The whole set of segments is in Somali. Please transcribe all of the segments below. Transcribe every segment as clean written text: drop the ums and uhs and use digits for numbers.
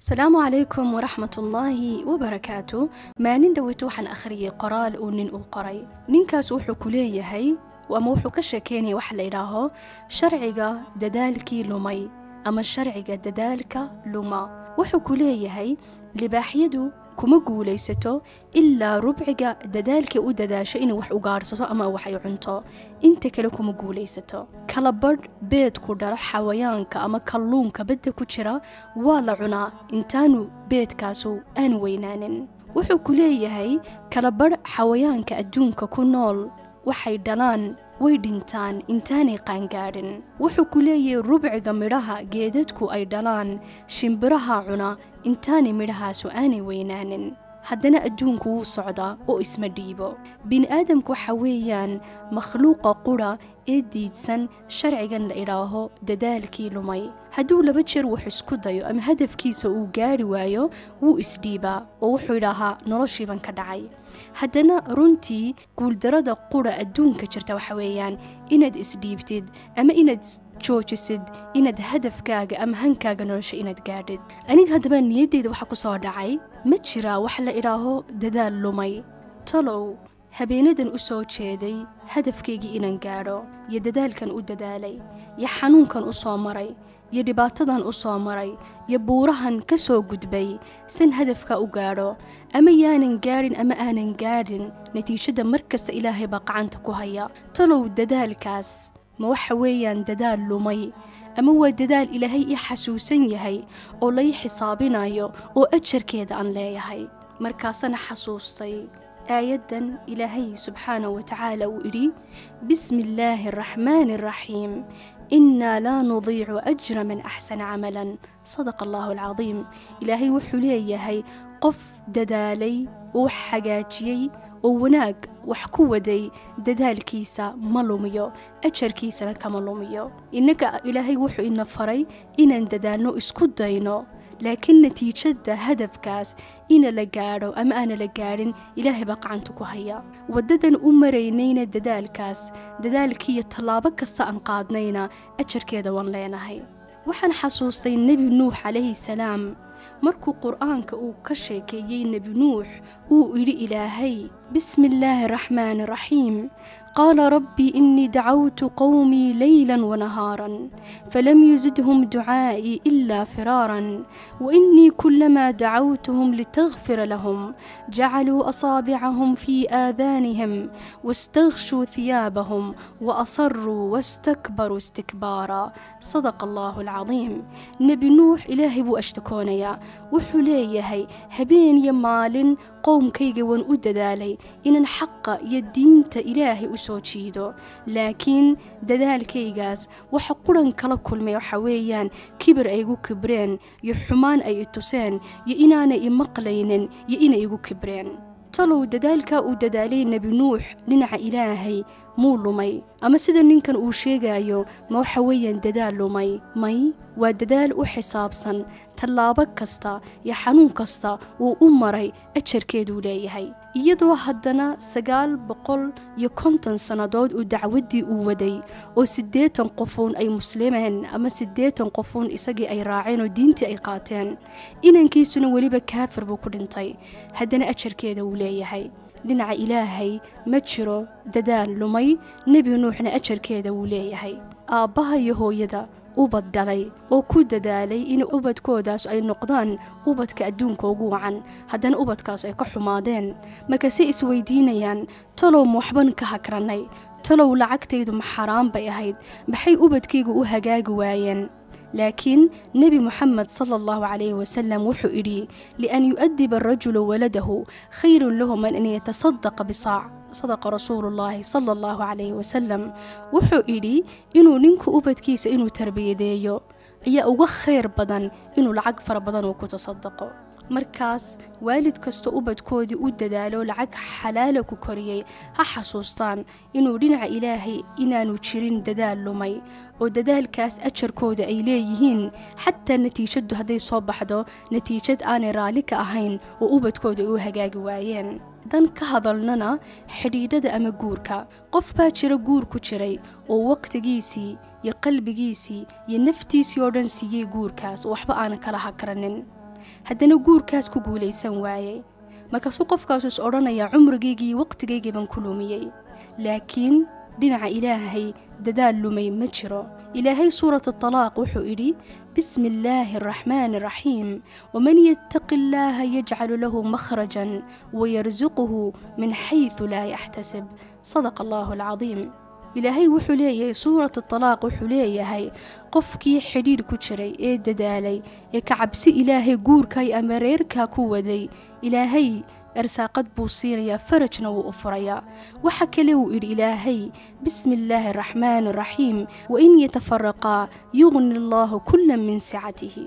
السلام عليكم ورحمة الله وبركاته. مaalin dhaweyto waxaan akhriyay qoraal uu nin u qoray. ninkaas wuxuu ku leeyahay ama wuxuu ka sheekeynaya wax la yidhaaho sharciga dadaalkii lumay ama sharciga dadaalka luma. wuxuu ku leeyahay libaaxyadu kuma guulaysato ilaa rubciga dadaalkii u dadaasho inay wax u gaarsato ama wax ay cunto, inta kale kuma guulaysato. kala badh beed ku dhalo xawayaanka ama kalluunka badda ku jira waa la cunaa intaanu beedkaasu aan weynaanin. wuxuu ku leeyahay kala badh xawayaanka adduunka ku nool waxay dhalaan way dhintaan intaanay qaangaadhin. wuxuu ku leeyahay rubciga midhaha geedadku ay dhalaan shimbiraha cuna intaanay midhahaasu aanay weynaanin. haddana adduunku wuu socdaa oo isma dhiibo. bini'aadamku waxa weeyaan makhluuqa qura ee diidsan sharcigan la idhaaho dadaalkii lumay. hadduu 2 jeer wax isku dayo ama hadafkiisa uu gaari waayo wuu isdhiibaa oo wuxuu idhaahaa noloshiiban ka dhacay. haddana runtii guuldarada qura adduunka jirta waxa weeyaan inaad isdhiibtid ama inaad joojisid inaad hadafkaaga ama hankaaga nolosha inaad gaadhid. aniga haddaba niyaddayda waxa ku soo dhacay ma jiraa wax la idhaaho dadaal lumay. talow habeenadan u soo jeeday hadafkaygii inaan gaadho iyo dadaalkan u dadaalay iyo xanuunkan u soo maray iyo dhibaatadan u soo maray iyo buurahan ka soo gudbay san hadafka u gaadho ama yaanan gaadhin ama aanan gaadhin natiijada markasta ilaahay baa gacanta ku haya. talow dadaalkaas ma waxa weeyaan dadaal lumay ama waa dadaal ilaahay i xasuusan yahay oo lay xisaabinayo oo ajarkeeda aan leeyahay. markaasana xasuustay آيةً إلهي سبحانه وتعالى وإلي بسم الله الرحمن الرحيم إنا لا نضيع أجر من أحسن عملاً صدق الله العظيم. إلهي وحليه هي قف ددالي وحاجاتي وناق وحكودي ددال كيسا ملوميو أجر كيسا كملوميو. إنك إلهي وحو إن فري إن ددالنو اسكدينو لكن نتيجة هدفكاس إن لقارو أما أنا لقارن إلهي بقعنتكو هيا. وددن أمرينينا ددالكاس ددالكي طلابك استأنقادنينا أجر كيدا وانلينا هي. وحن حسوسي النبي نوح عليه السلام مركو قرآنك أو كشيكي نبي نوح أو إلي إلهي بسم الله الرحمن الرحيم قال ربي إني دعوت قومي ليلا ونهارا فلم يزدهم دعائي إلا فرارا وإني كلما دعوتهم لتغفر لهم جعلوا أصابعهم في آذانهم واستغشوا ثيابهم وأصروا واستكبروا استكبارا صدق الله العظيم. نبي نوح إلهي بو أشتكونيا وحليهي هبين يمال قوم كيغوان أددالي إن حق يدينت إلهي أسوشيدو لكن ددال كيغاز وحقران كلاكل ما يحويان كبر أيغو كبرين يحمان أي اتسان يإنان إمقلين يإن أيغو كبرين. talow dadaalka uu dadaalay nabi nuux dhinaca ilaahay muu lumay ama sida ninkan uu sheegayo ma waxa weeyaan dadaal lumay may waa dadaal u xisaabsan tallaabo kasta iyo xanuun kasta uu u maray ajarkeedu leeyahay iyadoo haddana 950 sanadood uu dacwadii uu waday oo 80 qofoon ay muslimeen ama 80 qofoon isagii ay raaceen oo diintii ay qaateen inankiisuna waliba kaafir buu ku dhintay haddana ajarkeeda uu leeyahay. dhinaca ilaahay ma jiro dadaal lumay. nebi nuuxna ajarkeeda uu leeyahay. aabbaha iyo hooyada ubad dhalay oo ku dadaalay in ubadkoodaas ay noqdaan ubadka adduunka ugu wacan haddana ubadkaas ay ka xumaadeen markaasay isweydiinayaan talow waxban ka hakranay talow lacagtaydu ma xaraam bay ahayd maxay ubadkaygu u hagaagi waayeen. لكن نبي محمد صلى الله عليه وسلم وحو إلي لأن يؤدب الرجل ولده خير له من أن يتصدق بصاع. صدق رسول الله صلى الله عليه وسلم وحو إلي إنو ننكو أبد كيس إنو تربية ديو أي أوغ خير بدن إنو لعق فر بدن وكو تصدقو. markaas waalid kasta ubadkoodii u dadaalo lacag xalaal ku koriyay ha xasuustaan inuu dhinaca ilaahay inaanu jirin dadaal lumay oo dadaalkaas ajarkooda ay leeyihiin xataa natiijadu haday soo baxdo natiijad aan raali ka ahayn oo ubadkooda u hagaagi waayeen. dan ka hadalnana xidhiidhada ama guurka qof baa jira guur ku jiray oo waqtigiisii iyo qalbigiisii iyo naftiisii oo dhan siiyay guurkaas waxba aan kala hakranin haddana guurkaas ku guulaysan waayey markaasuu qofkaasu is odhanayaa cumrigaygii waqtigaygii baan ku lumiyey laakiin dhinaca ilaahay dadaal lumay ma jiro ilaahay suurat الطلاaq wuxuu idhi بسم الله الرحمن الرحيم ومن يتق الله يجعل له مخرجا ويرزقه من حيث لا يحتسب صدق الله العظيم إلهي وحليه سورة الطلاق وحليه قفكي حديد كتشري ددالي كعبسي إلهي قوركاي أمريركا كودي إلهي أرساقد بوصيريا فرجنا وأفريا وحكلوا إلهي بسم الله الرحمن الرحيم وإن يتفرقا يغني الله كلا من سعته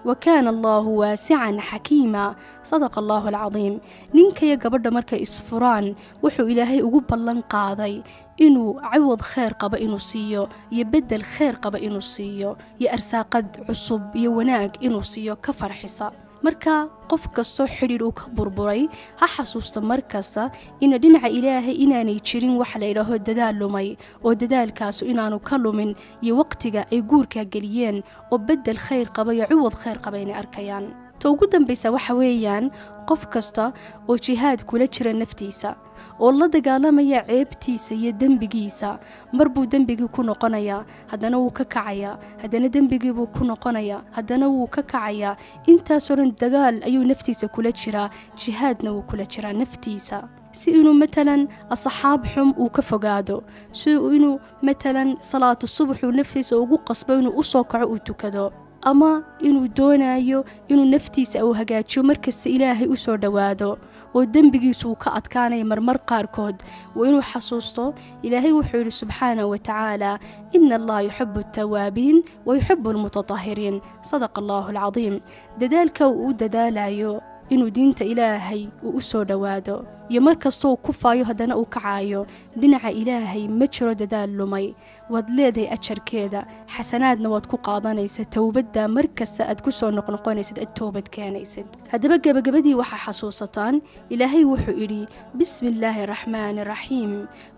وكان الله واسعا حكيما صدق الله العظيم نينك يا قبر مركا إسفران وحو إلهي أقوب اللان قاضي إنو عوض خير قبا إنو سيو يبدل خير قبا إنو سيو يأرساقد عصب يوناق إنو سيو كفر حصا marka qof kasto xiriir uu ka burburay ha xasuusto markasta in dhinaca ilaahay inaanay jirin wax la yiraahdo dadaal lumay oo dadaalkaas inaanu ka lumin iyo waqtiga ay guurka galiyeen oo bedel khayr qaba iyo ciwad khayr qaba inay arkayaan ta ugu dambaysa waxa weeyaan qof kasta oo jihaad kula jira naftiisa oo la dagaalamaya ceebtiisa iyo dambigiisa marbuu dambigi ku noqonaya haddana wuu ka kacaya haddana dambigi buu ku noqonaya haddana wuu ka kacaya intaas oo dhan dagaal ayuu naftiisa kula jiraa jihaadna wuu kula jiraa naftiisa si inuu matalan asxaab xum uu ka fogaado si inuu matalan salaatu subax uu naftiisa ugu qasbo inuu u soo kaco uu tukado ama inuu doonayo inuu naftiisa uu hagaajiyo markasta ilaahay u soo dhawaado oo dambigiisu ka adkaanay marmar qaarkood waa inuu xasuusto ilaahay wuxuu yiri subhanahu wa ta'ala inna allaha yuhibbu at-tawabin wa yuhibbu al-mutatahhirin sadaqa allahu al-azim dadaalka uu dadaalayo inuu diinta ilaahay u soo dhawaado iyo markastoo ku faayo haddana uu kacaayo dhinaca ilaahay ma jiro dadaal lumay waad leedahay ajarkeeda xasanaadna waad ku qaadanaysaa tawbadda markasta aad ku soo noqnoqonaysid aad toobad keenaysid haddaba gabagabadii waxaa xasuusataan ilaahay wuxuu idhi bismillaahi raxmaani raxiim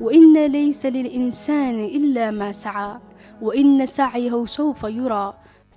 wa inna laysa lil-insaani ilaa maa sacaa wa inna sacyahu sawfa yuraa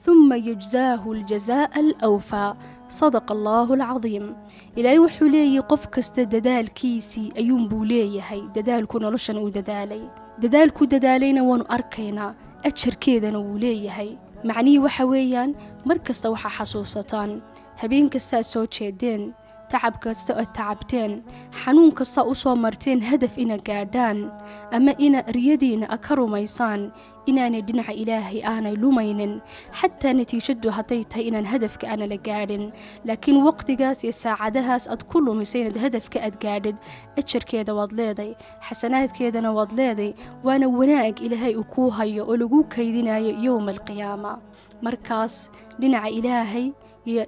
ثم يجزاه الجزاء الأوفى صدق الله العظيم إلهي وحولي قف كست ددال كيسي أيوم بولي هاي ددال كنا لشن وددالي ددال كو ددالينا وانو أركينا أتشر كيدا نولي هاي معني وحويان مركز توحى حسوستان هبين كسا سوتشيدين تعب كستا تعبتين حنون كسا أصوى مرتين هدف إنا قادان أما إنا ريدين أكرو ميسان إنا ندنع إلهي آنا لومين حتى نتيجدو هطيتها إنا هدفك أنا لقادن لكن وقت قاسي ساعدها سأد كله مسيند هدفك أدقادد أتشر كيدا وضليدي حسنات كيدا نوضليدي وانا وناك إلهي أكوها يقولوكو كيدنا يوم القيامة مركز دنع إلهي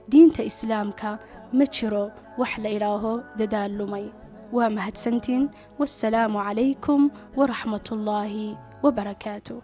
دينة إسلامك مجرو وحل إلهو ددال لمي ومهد سنتين والسلام عليكم ورحمة الله وبركاته.